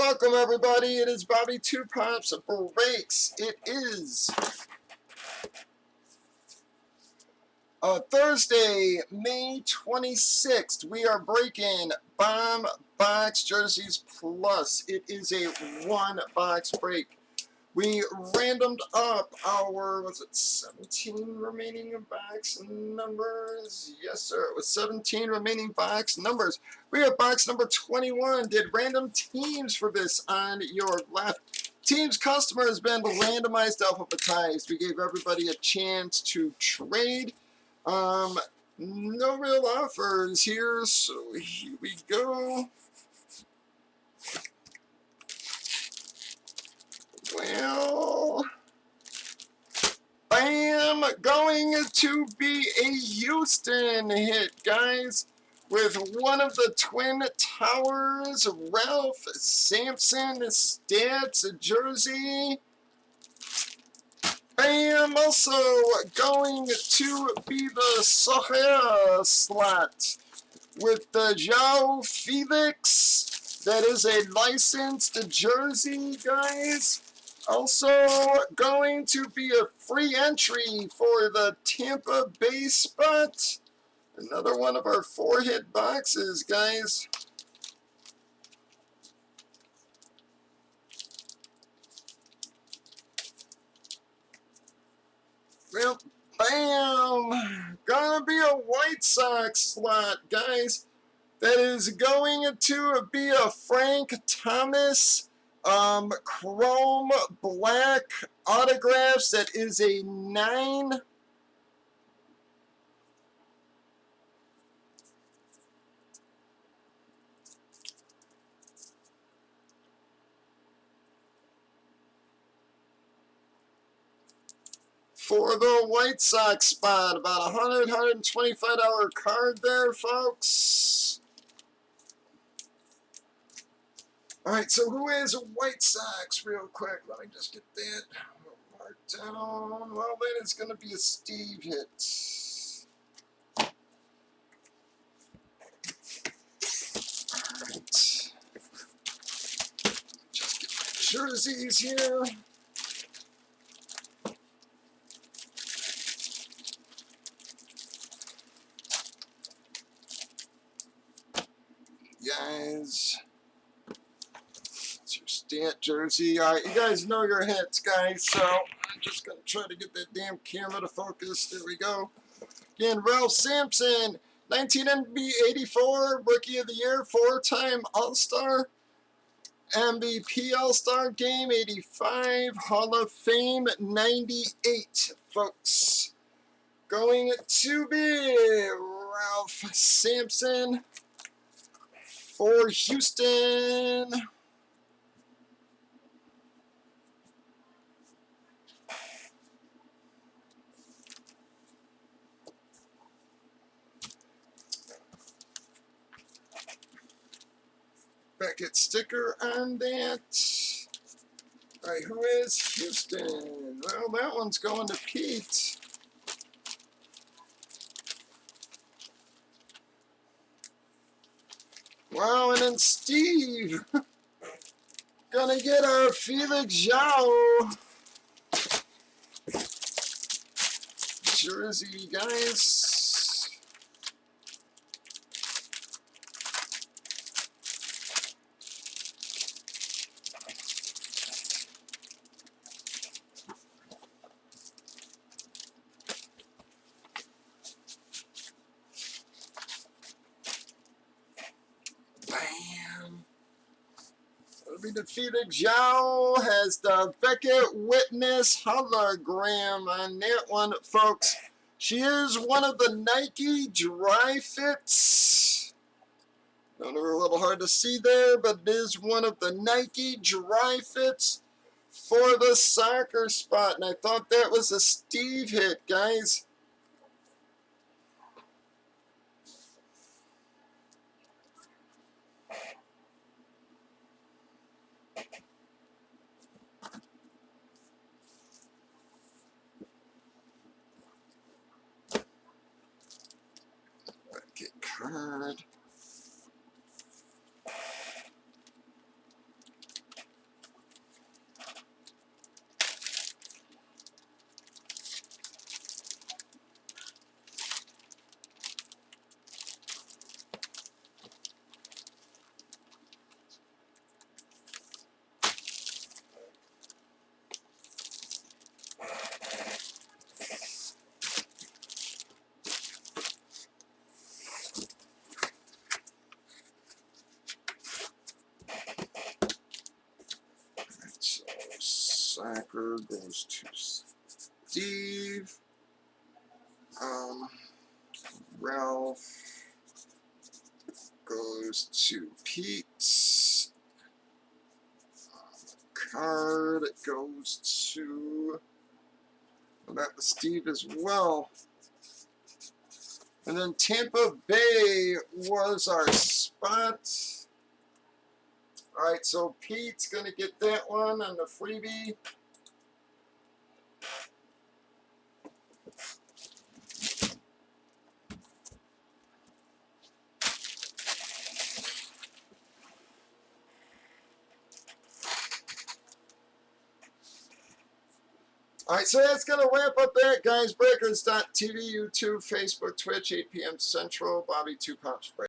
Welcome everybody, it is Bobby Two Pops Breaks. It is Thursday, May 26th. We are breaking Bomb Box Jerseys Plus. It is a one box break. We randomed up our, was it 17 remaining box numbers? Yes, sir. It was 17 remaining box numbers. We have box number 21. Did random teams for this on your left. Teams customer has been randomized, alphabetized. We gave everybody a chance to trade. No real offers here, so here we go. Well, bam! Going to be a Houston hit, guys, with one of the Twin Towers, Ralph Sampson stats jersey. Bam! Also going to be the Soher slot with the João Felix. That is a licensed jersey, guys. Also going to be a free entry for the Tampa Bay spot. Another one of our 4-hit boxes, guys. Well, bam! Gonna be a White Sox slot, guys. That is going to be a Frank Thomas chrome black autographs. That is a 9. For the White Sox spot, about $125 card there, folks. All right, so who is a White Sox real quick? Let me just get that marked down. Well, then it's going to be a Steve hit. All right. Just get my jerseys here. Guys. Stat jersey. All right, you guys know your hits, guys, so I'm just going to try to get that damn camera to focus. There we go. Again, Ralph Sampson, 19 NBA 84, Rookie of the Year, 4-time All-Star, MVP All-Star Game 85, Hall of Fame 98, folks. Going to be Ralph Sampson for Houston. Beckett sticker on that. All right, who is Houston? Well, that one's going to Pete. Wow, and then Steve. Gonna get our Felix João jersey, guys. Bam. It'll be the Felix João. Has the Beckett Witness hologram on that one, folks. She is one of the Nike dry fits. I know they're a little hard to see there, but it is one of the Nike dry fits for the soccer spot. And I thought that was a Steve hit, guys. Get card. Soccer goes to Steve. Ralph goes to Pete. Card goes to, well, that was Steve as well. And then Tampa Bay was our spot. All right, so Pete's going to get that one on the freebie. All right, so that's going to wrap up that, guys. Breakers.tv, YouTube, Facebook, Twitch, 8 p.m. Central. Bobby 2 Pops Break.